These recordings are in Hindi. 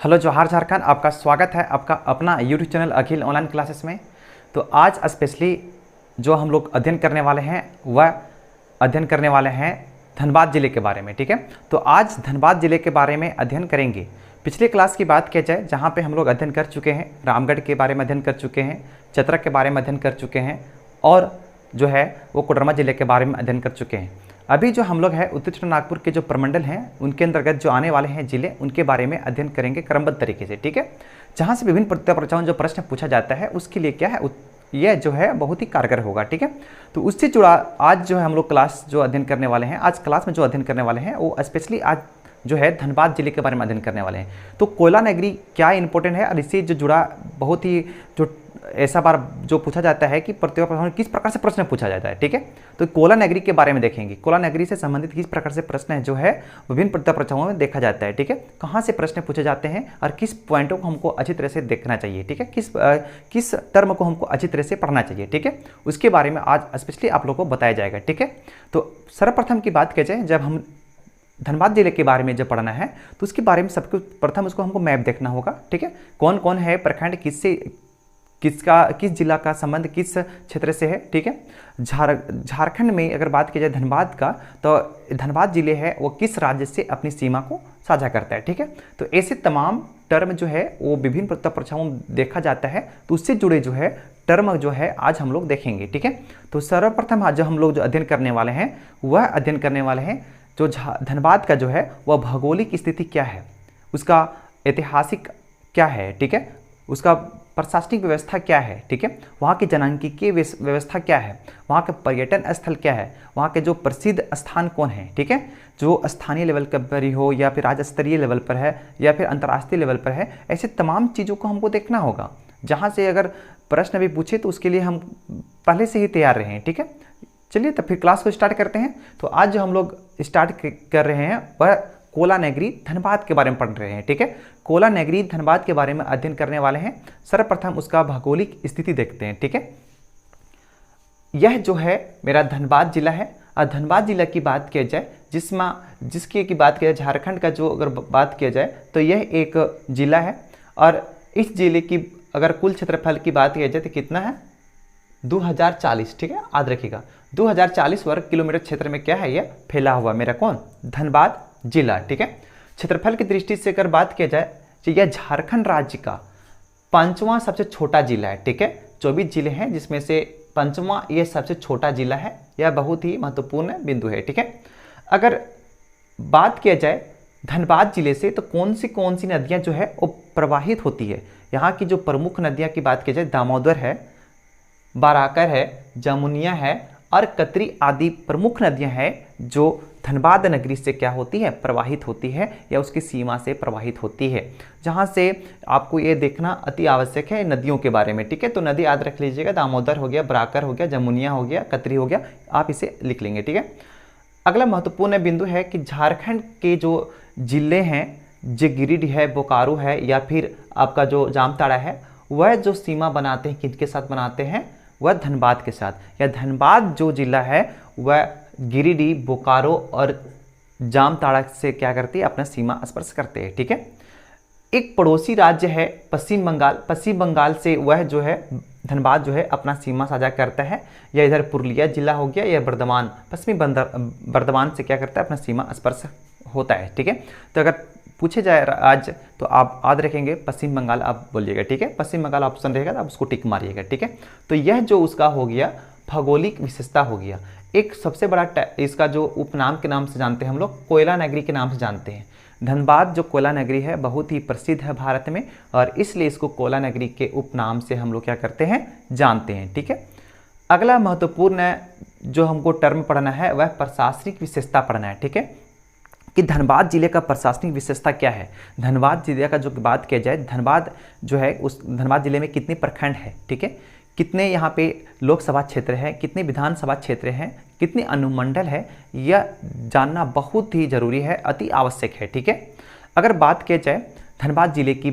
हेलो जोहार झारखंड, आपका स्वागत है आपका अपना यूट्यूब चैनल अखिल ऑनलाइन क्लासेस में। तो आज स्पेशली जो हम लोग अध्ययन करने वाले हैं वह अध्ययन करने वाले हैं धनबाद ज़िले के बारे में। ठीक है, तो आज धनबाद ज़िले के बारे में अध्ययन करेंगे। पिछले क्लास की बात किया जाए जहाँ पे हम लोग अध्ययन कर चुके हैं, रामगढ़ के बारे में अध्ययन कर चुके हैं, चतरा के बारे में अध्ययन कर चुके हैं और जो है वो कोडरमा ज़िले के बारे में अध्ययन कर चुके हैं। अभी जो हम लोग हैं उत्तर नागपुर के जो प्रमंडल हैं उनके अंतर्गत जो आने वाले हैं जिले, उनके बारे में अध्ययन करेंगे क्रमबद्ध तरीके से। ठीक है, जहाँ से विभिन्न प्रतियोगिताओं जो प्रश्न पूछा जाता है उसके लिए क्या है, यह जो है बहुत ही कारगर होगा। ठीक है, तो उससे जुड़ा आज जो है हम लोग क्लास जो अध्ययन करने वाले हैं, आज क्लास में जो अध्ययन करने वाले हैं वो स्पेशली आज जो है धनबाद जिले के बारे में अध्ययन करने वाले हैं। तो कोयला नगरी क्या इंपॉर्टेंट है और इससे जो जुड़ा बहुत ही जो ऐसा बार जो पूछा जाता है कि प्रतियोगिता में किस प्रकार से प्रश्न पूछा जाता है। ठीक है, तो कोयला नगरी के बारे में देखेंगे, कोयला नगरी से संबंधित किस प्रकार से प्रश्न है जो है विभिन्न प्रतियोगिताओं में देखा जाता है। ठीक है, कहाँ से प्रश्न पूछे जाते हैं और किस पॉइंटों को हमको अच्छी तरह से देखना चाहिए। ठीक है, किस टर्म को हमको अच्छी तरह से पढ़ना चाहिए। ठीक है, उसके बारे में आज स्पेशली आप लोगों को बताया जाएगा। ठीक है, तो सर्वप्रथम की बात की जाए, जब हम धनबाद जिले के बारे में जब पढ़ना है तो उसके बारे में सबसे प्रथम उसको हमको मैप देखना होगा। ठीक है, कौन कौन है प्रखंड, किस जिला का संबंध किस क्षेत्र से है। ठीक है, झारखंड में अगर बात की जाए धनबाद का, तो धनबाद जिले है वो किस राज्य से अपनी सीमा को साझा करता है। ठीक है, तो ऐसे तमाम टर्म जो है वो विभिन्न प्रतियोगिताओं में देखा जाता है, तो उससे जुड़े जो है टर्म जो है आज हम लोग देखेंगे। ठीक है, तो सर्वप्रथम आज जो हम लोग जो अध्ययन करने वाले हैं वह अध्ययन करने वाले हैं जो धनबाद का जो है वह भौगोलिक स्थिति क्या है, उसका ऐतिहासिक क्या है। ठीक है, उसका प्रशासनिक व्यवस्था क्या है। ठीक है, वहाँ की जनांकीय व्यवस्था क्या है, वहाँ के पर्यटन स्थल क्या है, वहाँ के जो प्रसिद्ध स्थान कौन है। ठीक है, जो स्थानीय लेवल पर ही हो या फिर राज्य स्तरीय लेवल पर है या फिर अंतर्राष्ट्रीय लेवल पर है, ऐसे तमाम चीज़ों को हमको देखना होगा। जहाँ से अगर प्रश्न भी पूछे तो उसके लिए हम पहले से ही तैयार रहें। ठीक है, चलिए तो फिर क्लास को स्टार्ट करते हैं। तो आज जो हम लोग स्टार्ट कर रहे हैं वह कोयला नगरी धनबाद के बारे में पढ़ रहे हैं। ठीक है, कोयला नगरी धनबाद के बारे में अध्ययन करने वाले हैं। सर्वप्रथम उसका भौगोलिक स्थिति देखते हैं। ठीक है, यह जो है मेरा धनबाद जिला है और धनबाद जिला की बात किया जाए जिसकी की बात किया जाए झारखंड का जो अगर बात किया जाए तो यह एक जिला है और इस जिले की अगर कुल क्षेत्रफल की बात किया जाए तो कितना है 2040। ठीक है, याद रखिएगा 2040 वर्ग किलोमीटर क्षेत्र में क्या है यह फैला हुआ मेरा कौन धनबाद जिला। ठीक है, क्षेत्रफल की दृष्टि से अगर बात किया जाए तो यह झारखंड राज्य का 5वां सबसे छोटा जिला है। ठीक है, 24 जिले हैं जिसमें से 5वां यह सबसे छोटा जिला है। यह बहुत ही महत्वपूर्ण बिंदु है। ठीक है, अगर बात किया जाए धनबाद जिले से तो कौन सी नदियां जो है वो प्रवाहित होती है। यहाँ की जो प्रमुख नदियां की बात की जाए दामोदर है, बाराकर है, जमुनिया है और कतरी आदि प्रमुख नदियां हैं जो धनबाद नगरी से क्या होती है प्रवाहित होती है या उसकी सीमा से प्रवाहित होती है। जहां से आपको ये देखना अति आवश्यक है नदियों के बारे में। ठीक है, तो नदी याद रख लीजिएगा, दामोदर हो गया, बराकर हो गया, जमुनिया हो गया, कतरी हो गया, आप इसे लिख लेंगे। ठीक है, अगला महत्वपूर्ण बिंदु है कि झारखंड के जो जिले हैं, जो गिरिडीह है, बोकारो है या फिर आपका जो जामताड़ा है, वह जो सीमा बनाते हैं किनके साथ बनाते हैं, वह धनबाद के साथ। या धनबाद जो जिला है वह गिरिडीह, बोकारो और जामताड़ा से क्या करती है अपना सीमा स्पर्श करते हैं। ठीक है, एक पड़ोसी राज्य है पश्चिम बंगाल, पश्चिम बंगाल से वह जो है धनबाद जो है अपना सीमा साझा करता है। या इधर पुरुलिया जिला हो गया या बर्धमान, पश्चिमी बर्धमान से क्या करता है अपना सीमा स्पर्श होता है। ठीक है, तो अगर पूछे जाए आज तो आप याद रखेंगे पश्चिम बंगाल आप बोलिएगा। ठीक है, पश्चिम बंगाल ऑप्शन रहेगा तो आप उसको टिक मारिएगा। ठीक है, तो यह जो उसका हो गया भौगोलिक विशेषता हो गया। एक सबसे बड़ा इसका जो उपनाम के नाम से जानते हैं हम लोग, कोयला नगरी के नाम से जानते हैं। धनबाद जो कोयला नगरी है बहुत ही प्रसिद्ध है भारत में और इसलिए इसको कोयला नगरी के उपनाम से हम लोग क्या करते हैं जानते हैं। ठीक है, अगला महत्वपूर्ण जो हमको टर्म पढ़ना है वह प्रशासनिक विशेषता पढ़ना है। ठीक है, कि धनबाद जिले का प्रशासनिक विशेषता क्या है। धनबाद जिले का जो बात किया जाए, धनबाद जो है उस धनबाद जिले में कितने प्रखंड है। ठीक है, कितने यहाँ पे लोकसभा क्षेत्र है, कितने विधानसभा क्षेत्र हैं, कितने अनुमंडल है, यह जानना बहुत ही जरूरी है, अति आवश्यक है। ठीक है, अगर बात किया जाए धनबाद जिले की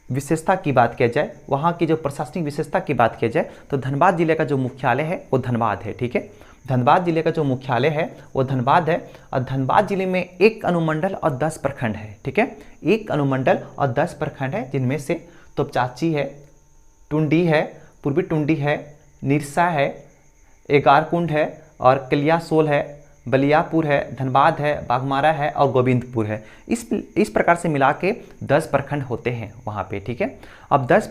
विशेषता की बात किया जाए, वहाँ की जो प्रशासनिक विशेषता की बात किया जाए तो धनबाद जिले का जो मुख्यालय है वो धनबाद है। ठीक है, धनबाद जिले का जो मुख्यालय है वो धनबाद है, और धनबाद जिले में 1 अनुमंडल और 10 प्रखंड है। ठीक है, 1 अनुमंडल और 10 प्रखंड है, जिनमें से तोपचाची है, टुंडी है, पूर्वी टुंडी है, निरसा है, एगारकुंड है, और कलियासोल है, बलियापुर है, धनबाद है, बाघमारा है और गोविंदपुर है। इस प्रकार से मिला के 10 प्रखंड होते हैं वहाँ पे। ठीक है, अब 10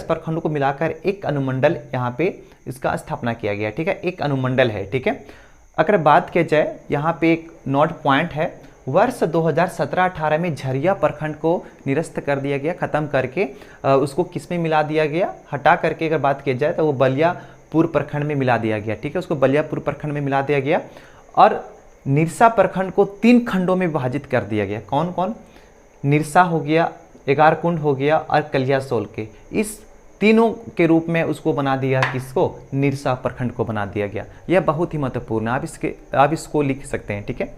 प्रखंडों को मिलाकर 1 अनुमंडल यहाँ पे इसका स्थापना किया गया। ठीक है, 1 अनुमंडल है। ठीक है, अगर बात की जाए यहाँ पे एक नोट पॉइंट है, वर्ष 2017-18 में झरिया प्रखंड को निरस्त कर दिया गया, ख़त्म करके उसको किस में मिला दिया गया, हटा करके अगर बात की जाए तो वो बलियापुर प्रखंड में मिला दिया गया। ठीक है, उसको बलियापुर प्रखंड में मिला दिया गया, और निरसा प्रखंड को 3 खंडों में विभाजित कर दिया गया। कौन कौन? निरसा हो गया, एगारकुंड हो गया और कलियासोल के, इस तीनों के रूप में उसको बना दिया। किसको? निरसा प्रखंड को बना दिया गया। यह बहुत ही महत्वपूर्ण है, आप इसको लिख सकते हैं। ठीक है,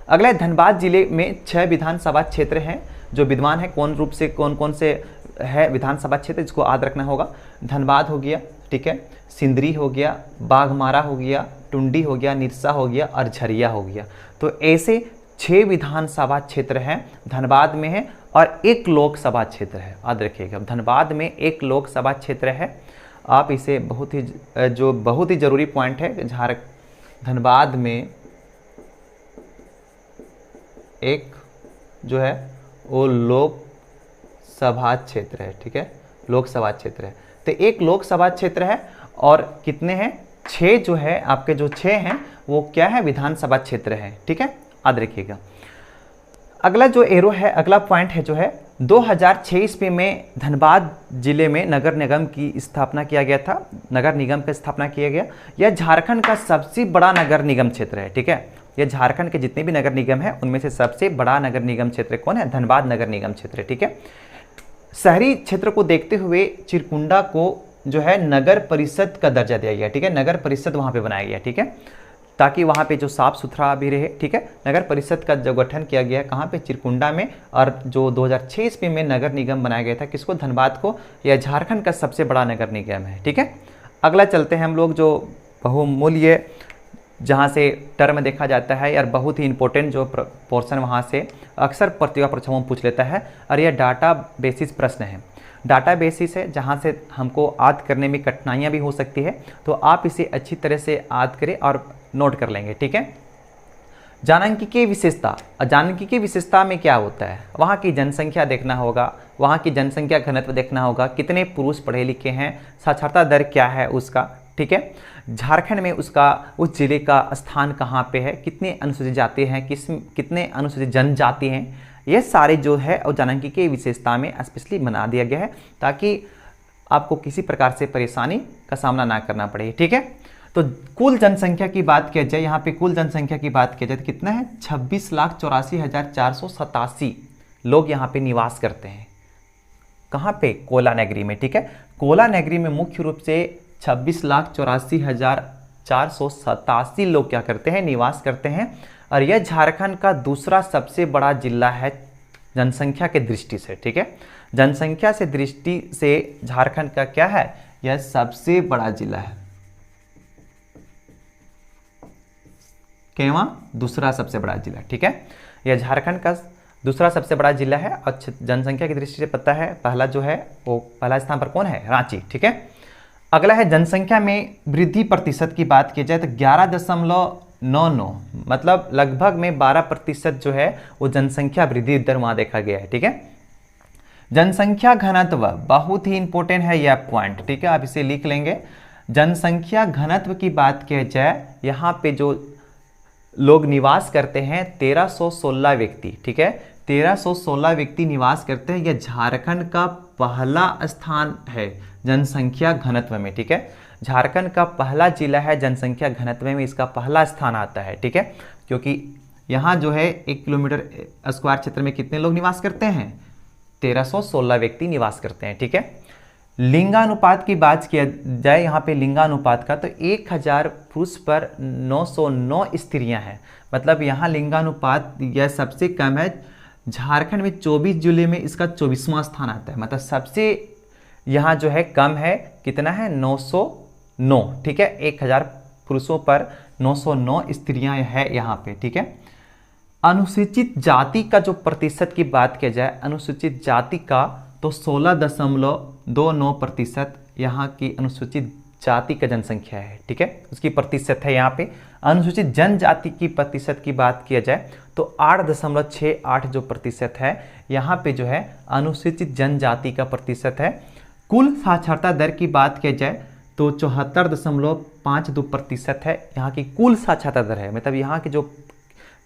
अगला धनबाद जिले में 6 विधानसभा क्षेत्र हैं जो विद्यमान है। कौन रूप से कौन कौन से है विधानसभा क्षेत्र, इसको याद रखना होगा। धनबाद हो गया, ठीक है, सिंदरी हो गया, बाघमारा हो गया, टुंडी हो गया, निरसा हो गया और झरिया हो गया। तो ऐसे 6 विधानसभा क्षेत्र हैं धनबाद में है, और 1 लोकसभा क्षेत्र है। याद रखिएगा, धनबाद में 1 लोकसभा क्षेत्र है। आप इसे बहुत ही जरूरी पॉइंट है, धनबाद में एक जो है वो लोकसभा क्षेत्र है। ठीक है, लोकसभा क्षेत्र है। तो 1 लोकसभा क्षेत्र है, और कितने हैं? 6 जो है आपके, जो 6 हैं वो क्या है? विधानसभा क्षेत्र है। ठीक है, याद रखिएगा। अगला जो एरो है, अगला पॉइंट है जो है 2006 ईस्वी में धनबाद जिले में नगर निगम की स्थापना किया गया था। नगर निगम की स्थापना किया गया। यह झारखंड का सबसे बड़ा नगर निगम क्षेत्र है। ठीक है, यह झारखंड के जितने भी नगर निगम है उनमें से सबसे बड़ा नगर निगम क्षेत्र कौन है? धनबाद नगर निगम क्षेत्र है। ठीक है, शहरी क्षेत्र को देखते हुए चिरकुंडा को जो है नगर परिषद का दर्जा दिया गया। ठीक है, नगर परिषद वहाँ पे बनाया गया। ठीक है, ताकि वहाँ पे जो साफ सुथरा भी रहे। ठीक है, नगर परिषद का जो गठन किया गया है कहाँ पे? चिरकुंडा में। और जो 2006 ईस्वी में नगर निगम बनाया गया था, किसको? धनबाद को। यह झारखंड का सबसे बड़ा नगर निगम है। ठीक है, अगला चलते हैं हम लोग जो बहुमूल्य, जहाँ से टर्म देखा जाता है यार, बहुत ही इंपॉर्टेंट जो पोर्शन वहाँ से अक्सर प्रतियोगिता परीक्षाओं में पूछ लेता है, और यह डाटा बेसिस प्रश्न है। डाटा बेसिस है, जहाँ से हमको याद करने में कठिनाइयाँ भी हो सकती है, तो आप इसे अच्छी तरह से याद करें और नोट कर लेंगे। ठीक है, जानकीय विशेषता। जानकीय विशेषता में क्या होता है? वहाँ की जनसंख्या देखना होगा, वहाँ की जनसंख्या घनत्व देखना होगा, कितने पुरुष पढ़े लिखे हैं, साक्षरता दर क्या है उसका। ठीक है, झारखंड में उस जिले का स्थान कहाँ पे है, कितने अनुसूचित जाति हैं, कितने अनुसूचित जनजाति हैं, ये सारे जो है और जानकीय विशेषता में स्पेशली बना दिया गया है, ताकि आपको किसी प्रकार से परेशानी का सामना ना करना पड़े। ठीक है, तो कुल जनसंख्या की बात की जाए, यहाँ पे कुल जनसंख्या की बात की जाए तो कितना है? 26,84,487 लोग यहाँ पे निवास करते हैं। कहाँ पे? कोला नगरी में। ठीक है, कोला नगरी में मुख्य रूप से 26,84,487 लोग क्या करते हैं? निवास करते हैं। और यह झारखंड का दूसरा सबसे बड़ा जिला है जनसंख्या के दृष्टि से। ठीक है, जनसंख्या से दृष्टि से झारखंड का क्या है? यह सबसे बड़ा जिला है। केवल दूसरा सबसे बड़ा जिला। ठीक है, यह झारखंड का दूसरा सबसे बड़ा जिला है, और जनसंख्या की दृष्टि से पता है पहला जो है वो पहला स्थान पर कौन है? रांची। ठीक है, अगला है जनसंख्या में वृद्धि प्रतिशत की बात की जाए तो 11.99, मतलब लगभग में 12% जो है वो जनसंख्या वृद्धि दर वहाँ देखा गया है। ठीक है, जनसंख्या घनत्व बहुत ही इंपॉर्टेंट है यह पॉइंट। ठीक है, आप इसे लिख लेंगे। जनसंख्या घनत्व की बात की जाए, यहाँ पे जो लोग निवास करते हैं 1316 व्यक्ति। ठीक है, 1316 व्यक्ति निवास करते हैं। यह झारखंड का पहला स्थान है जनसंख्या घनत्व में। ठीक है, झारखंड का पहला जिला है जनसंख्या घनत्व में, इसका पहला स्थान आता है। ठीक है, क्योंकि यहाँ जो है 1 किलोमीटर स्क्वायर क्षेत्र में कितने लोग निवास करते हैं? 1316 व्यक्ति निवास करते हैं। ठीक है, लिंगानुपात की बात किया जाए यहाँ पे लिंगानुपात का, तो 1000 पुरुष पर 909 स्त्रियां हैं। मतलब यहाँ लिंगानुपात यह सबसे कम है। झारखंड में 24 जिले में इसका 24वां स्थान आता है। मतलब सबसे यहाँ जो है कम है, कितना है? 909, ठीक है, 1000 पुरुषों पर 909 स्त्रियां है यहाँ पे, ठीक है। अनुसूचित जाति का जो प्रतिशत की बात किया जाए, अनुसूचित जाति का तो 16.29% यहाँ की अनुसूचित जाति का जनसंख्या है, ठीक है, उसकी प्रतिशत है यहाँ पे। अनुसूचित जनजाति की प्रतिशत की बात किया जाए तो 8.68 जो प्रतिशत है यहाँ पे जो है अनुसूचित जनजाति का प्रतिशत है। कुल साक्षरता दर की बात किया जाए तो 74.52% है यहाँ की कुल साक्षरता दर है, मतलब यहाँ के जो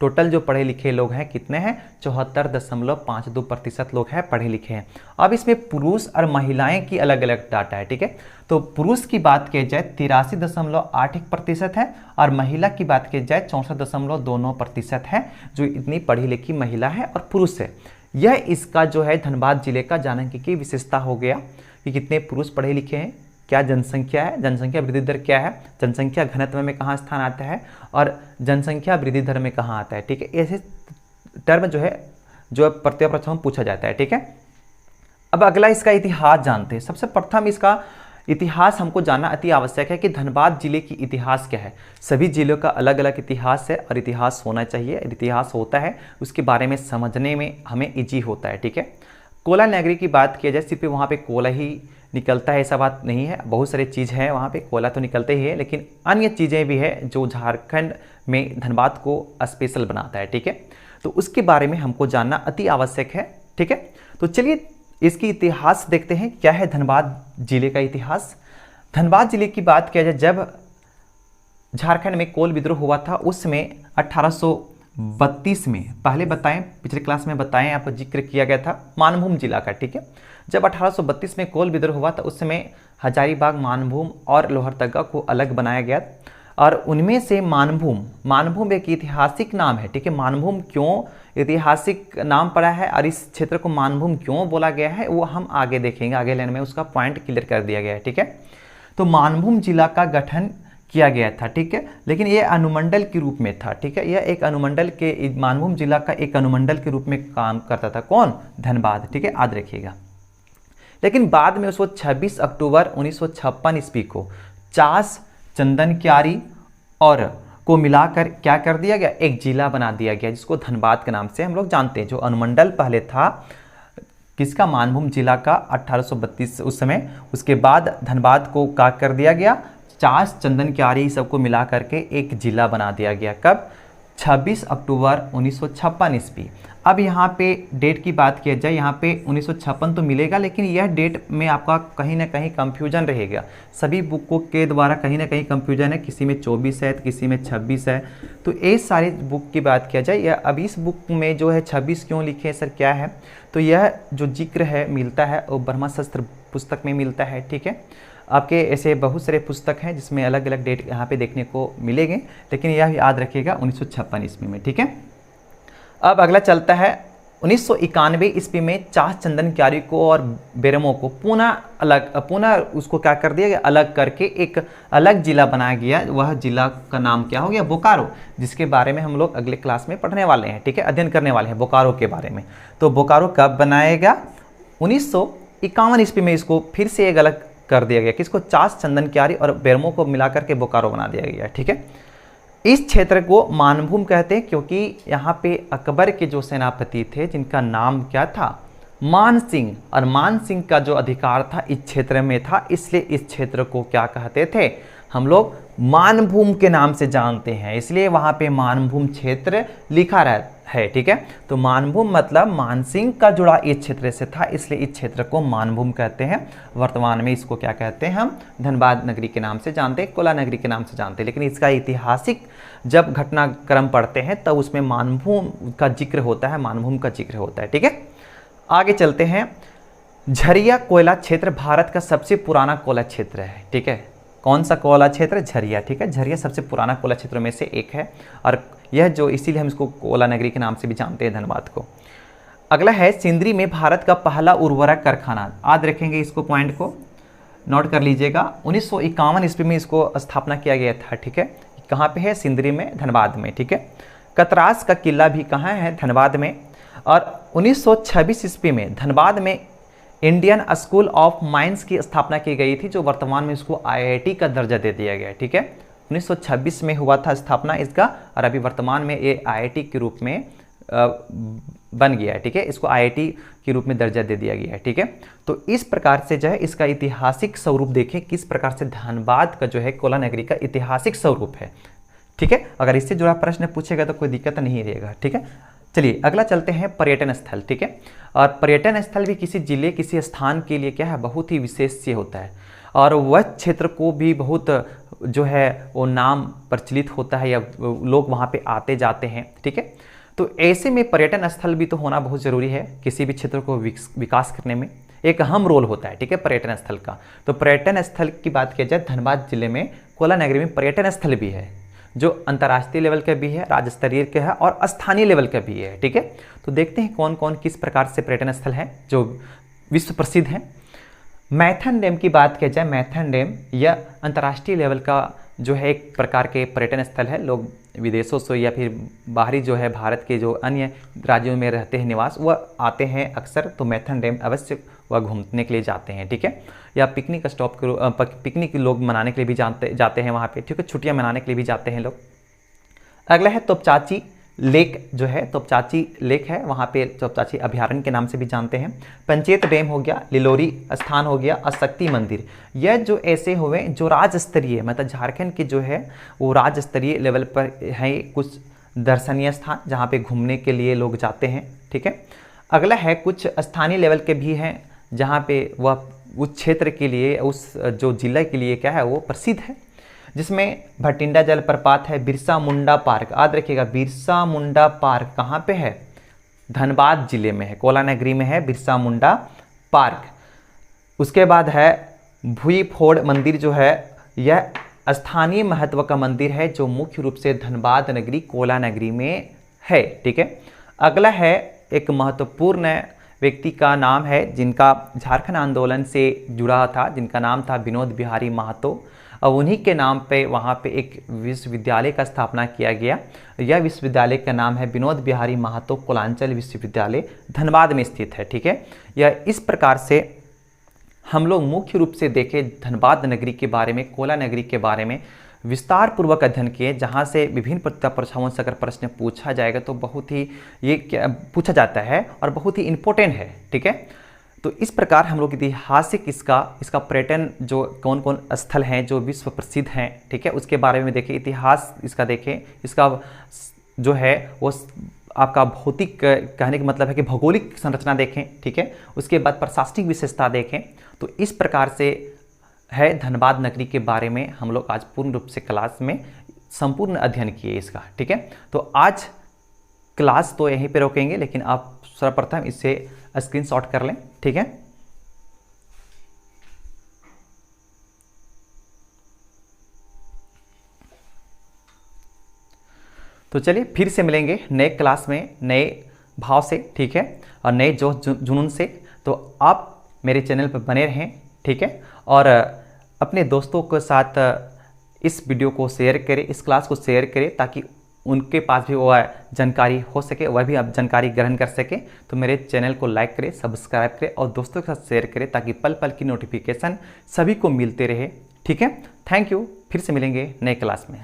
टोटल जो पढ़े लिखे लोग हैं कितने हैं, 74.52% लोग हैं पढ़े लिखे हैं। अब इसमें पुरुष और महिलाएं की अलग अलग डाटा है, ठीक है। तो पुरुष की बात की जाए 83.81% है और महिला की बात की जाए 64.29% है, जो इतनी पढ़ी लिखी महिला है और पुरुष है। यह इसका जो है धनबाद जिले का जानने की विशेषता हो गया कि कितने पुरुष पढ़े लिखे हैं, क्या जनसंख्या है, जनसंख्या वृद्धि दर क्या है, जनसंख्या घनत्व में कहाँ स्थान आता है और जनसंख्या वृद्धि दर में कहाँ आता है, ठीक है। ऐसे टर्म जो है जो प्रत्येक प्रश्न में पूछा जाता है, ठीक है। अब अगला इसका इतिहास जानते हैं। सबसे प्रथम इसका इतिहास हमको जानना अति आवश्यक है कि धनबाद जिले की इतिहास क्या है। सभी जिलों का अलग अलग इतिहास है और इतिहास होना चाहिए, इतिहास होता है उसके बारे में समझने में हमें ईजी होता है, ठीक है। कोला नगरी की बात किया जाए, सिर्फ वहाँ पे कोला ही निकलता है ऐसा बात नहीं है, बहुत सारी चीज़ है वहाँ पे, कोला तो निकलते ही है लेकिन अन्य चीज़ें भी है जो झारखंड में धनबाद को स्पेशल बनाता है, ठीक है। तो उसके बारे में हमको जानना अति आवश्यक है, ठीक है। तो चलिए इसकी इतिहास देखते हैं, क्या है धनबाद जिले का इतिहास। धनबाद जिले की बात किया जाए, जब झारखंड में कोल विद्रोह हुआ था उसमें 1832 में, पहले बताएं पिछले क्लास में बताएं आपको जिक्र किया गया था मानभूम जिला का, ठीक है। जब 1832 में कोल विद्रोह हुआ था उस समय हजारीबाग, मानभूम और लोहरदगा को अलग बनाया गया और उनमें से मानभूम एक ऐतिहासिक नाम है, ठीक है। मानभूम क्यों ऐतिहासिक नाम पड़ा है और इस क्षेत्र को मानभूम क्यों बोला गया है वो हम आगे देखेंगे, अगले लाइन में उसका पॉइंट क्लियर कर दिया गया है, ठीक है। तो मानभूम जिला का गठन किया गया था, ठीक है, लेकिन यह अनुमंडल के रूप में था, ठीक है। यह एक अनुमंडल के, मानभूम जिला का एक अनुमंडल के रूप में काम करता था, कौन, धनबाद, ठीक है, याद रखिएगा। लेकिन बाद में उसको 26 अक्टूबर 1956 ईस्वी को चास, चंदन क्यारी और को मिलाकर क्या कर दिया गया, एक जिला बना दिया गया जिसको धनबाद के नाम से हम लोग जानते हैं। जो अनुमंडल पहले था किसका, मानभूम जिला का 1832 उस समय, उसके बाद धनबाद को क्या कर दिया गया, चास, चंदन क्यारी सबको मिला करके एक जिला बना दिया गया। कब, 26 अक्टूबर 1956 ईस्वी। अब यहाँ पे डेट की बात किया जाए, यहाँ पे 1956 तो मिलेगा लेकिन यह डेट में आपका कहीं ना कहीं कंफ्यूजन रहेगा, सभी बुकों के द्वारा कहीं ना कहीं कंफ्यूजन है, किसी में 24 है किसी में 26 है। तो ये सारी बुक की बात किया जाए, यह अब इस बुक में जो है 26 क्यों लिखे सर, क्या है, तो यह जो जिक्र है मिलता है वो ब्रह्मशास्त्र पुस्तक में मिलता है, ठीक है। आपके ऐसे बहुत सारे पुस्तक हैं जिसमें अलग अलग डेट यहाँ पे देखने को मिलेंगे, लेकिन यह याद रखिएगा 1956 ईस्वी में, ठीक है। अब अगला चलता है 1991 ईस्वी में चास, चंदन क्यारी को और बेरमो को पुनः उसको क्या कर दिया गया, अलग करके एक अलग जिला बनाया गया। वह जिला का नाम क्या हो गया, बोकारो, जिसके बारे में हम लोग अगले क्लास में पढ़ने वाले हैं, ठीक है, अध्ययन करने वाले हैं बोकारो के बारे में। तो बोकारो कब बनाएगा, 1951 ईस्वी में इसको फिर से एक अलग कर दिया गया, किसको, चास, चंदन क्यारी और बेरमो को मिलाकर के बोकारो बना दिया गया, ठीक है। इस क्षेत्र को मानभूम कहते हैं क्योंकि यहाँ पे अकबर के जो सेनापति थे जिनका नाम क्या था, मान सिंह, और मान सिंह का जो अधिकार था इस क्षेत्र में था, इसलिए इस क्षेत्र को क्या कहते थे हम लोग, मानभूम के नाम से जानते हैं, इसलिए वहाँ पे मानभूम क्षेत्र लिखा है, ठीक है। तो मानभूम मतलब मानसिंह का जुड़ा इस क्षेत्र से था, इसलिए इस क्षेत्र को मानभूम कहते हैं। वर्तमान में इसको क्या कहते हैं हम, धनबाद नगरी के नाम से जानते हैं, कोला नगरी के नाम से जानते हैं, लेकिन इसका ऐतिहासिक जब घटनाक्रम पढ़ते हैं तब उसमें मानभूम का जिक्र होता है, मानभूम का जिक्र होता है, ठीक है। आगे चलते हैं। झरिया कोयला क्षेत्र भारत का सबसे पुराना कोयला क्षेत्र है, ठीक है। कौन सा कोयला क्षेत्र, झरिया, ठीक है। झरिया सबसे पुराना कोयला क्षेत्रों में से एक है और यह जो इसीलिए हम इसको कोयला नगरी के नाम से भी जानते हैं धनबाद को। अगला है सिंदरी में भारत का पहला उर्वरक कारखाना, याद रखेंगे इसको, पॉइंट को नोट कर लीजिएगा। 1951 ईस्वी में इसको स्थापना किया गया था, ठीक है। कहाँ पे है, सिंदरी में, धनबाद में, ठीक है। कतरास का किला भी कहाँ है, धनबाद में। और 1926 ईस्वी में धनबाद में इंडियन स्कूल ऑफ माइंस की स्थापना की गई थी, जो वर्तमान में इसको आईआईटी का दर्जा दे दिया गया है। ठीक है, 1926 में हुआ था स्थापना इसका, और अभी वर्तमान में ये आईआईटी के रूप में बन गया है। ठीक है, इसको आईआईटी के रूप में दर्जा दे दिया गया है। ठीक है, तो इस प्रकार से जो है इसका ऐतिहासिक स्वरूप देखें, किस प्रकार से धनबाद का जो है कोला नगरी का ऐतिहासिक स्वरूप है। ठीक है, अगर इससे जुड़ा प्रश्न पूछेगा तो कोई दिक्कत नहीं रहेगा। ठीक है, चलिए अगला चलते हैं पर्यटन स्थल। ठीक है, और पर्यटन स्थल भी किसी जिले किसी स्थान के लिए क्या है, बहुत ही विशेष से होता है, और वह क्षेत्र को भी बहुत जो है वो नाम प्रचलित होता है, या लोग वहाँ पे आते जाते हैं। ठीक है, तो ऐसे में पर्यटन स्थल भी तो होना बहुत ज़रूरी है, किसी भी क्षेत्र को विकास करने में एक अहम रोल होता है। ठीक है, पर्यटन स्थल का। तो पर्यटन स्थल की बात किया जाए, धनबाद जिले में कोला नगरी में पर्यटन स्थल भी है, जो अंतर्राष्ट्रीय लेवल का भी है, राज्य स्तरीय का है, और स्थानीय लेवल का भी है। ठीक है, तो देखते हैं कौन कौन किस प्रकार से पर्यटन स्थल हैं जो विश्व प्रसिद्ध हैं। मैथन डैम की बात किया जाए, मैथन डैम यह अंतर्राष्ट्रीय लेवल का जो है एक प्रकार के पर्यटन स्थल है। लोग विदेशों से या फिर बाहरी जो है भारत के जो अन्य राज्यों में रहते हैं निवास, वह आते हैं अक्सर, तो मैथन डैम अवश्य वह घूमने के लिए जाते हैं। ठीक है, या पिकनिक स्टॉप पिकनिक लोग मनाने के लिए भी जाते हैं वहाँ पे। ठीक है, छुट्टियाँ मनाने के लिए भी जाते हैं लोग। अगला है तोपचाची लेक, जो है तोपचाची लेक है, वहाँ पे तोपचाची अभयारण्य के नाम से भी जानते हैं। पंचेत डैम हो गया, लिलोरी स्थान हो गया, और शक्ति मंदिर। यह जो ऐसे हुए जो राज्य स्तरीय, मतलब झारखंड के जो है वो राज्य स्तरीय लेवल पर है कुछ दर्शनीय स्थान, जहाँ पे घूमने के लिए लोग जाते हैं। ठीक है, अगला है कुछ स्थानीय लेवल के भी हैं, जहाँ पे वह उस क्षेत्र के लिए, उस जो जिला के लिए क्या है वो प्रसिद्ध है, जिसमें भटिंडा जलप्रपात है, बिरसा मुंडा पार्क। याद रखिएगा, बिरसा मुंडा पार्क कहाँ पे है, धनबाद जिले में है, कोला नगरी में है बिरसा मुंडा पार्क। उसके बाद है भुईफोड़ मंदिर, जो है यह स्थानीय महत्व का मंदिर है, जो मुख्य रूप से धनबाद नगरी कोला नगरी में है। ठीक है, अगला है एक महत्वपूर्ण व्यक्ति का नाम है, जिनका झारखंड आंदोलन से जुड़ा था, जिनका नाम था विनोद बिहारी महतो, और उन्हीं के नाम पे वहाँ पे एक विश्वविद्यालय का स्थापना किया गया। यह विश्वविद्यालय का नाम है विनोद बिहारी महतो कोलांचल विश्वविद्यालय, धनबाद में स्थित है। ठीक है, यह इस प्रकार से हम लोग मुख्य रूप से देखें धनबाद नगरी के बारे में, कोला नगरी के बारे में विस्तार पूर्वक अध्ययन किए, जहाँ से विभिन्न परीक्षाओं से अगर प्रश्न पूछा जाएगा तो बहुत ही ये क्या पूछा जाता है और बहुत ही इम्पोर्टेंट है। ठीक है, तो इस प्रकार हम लोग ऐतिहासिक इसका पर्यटन जो कौन कौन स्थल हैं जो विश्व प्रसिद्ध हैं, ठीक है, उसके बारे में देखें, इतिहास इसका देखें, इसका जो है वो आपका भौतिक कहने का मतलब है कि भौगोलिक संरचना देखें। ठीक है, उसके बाद प्रशासनिक विशेषता देखें। तो इस प्रकार से है धनबाद नगरी के बारे में हम लोग आज पूर्ण रूप से क्लास में संपूर्ण अध्ययन किए इसका। ठीक है, तो आज क्लास तो यहीं पे रोकेंगे, लेकिन आप सर्वप्रथम इसे स्क्रीनशॉट कर लें। ठीक है, तो चलिए फिर से मिलेंगे नए क्लास में नए भाव से। ठीक है, और नए जुनून से। तो आप मेरे चैनल पर बने रहें। ठीक है, और अपने दोस्तों के साथ इस वीडियो को शेयर करें, इस क्लास को शेयर करें, ताकि उनके पास भी वह जानकारी हो सके, वह भी आप जानकारी ग्रहण कर सके। तो मेरे चैनल को लाइक करें, सब्सक्राइब करें और दोस्तों के साथ शेयर करें, ताकि पल पल की नोटिफिकेशन सभी को मिलते रहे। ठीक है, थैंक यू, फिर से मिलेंगे नए क्लास में।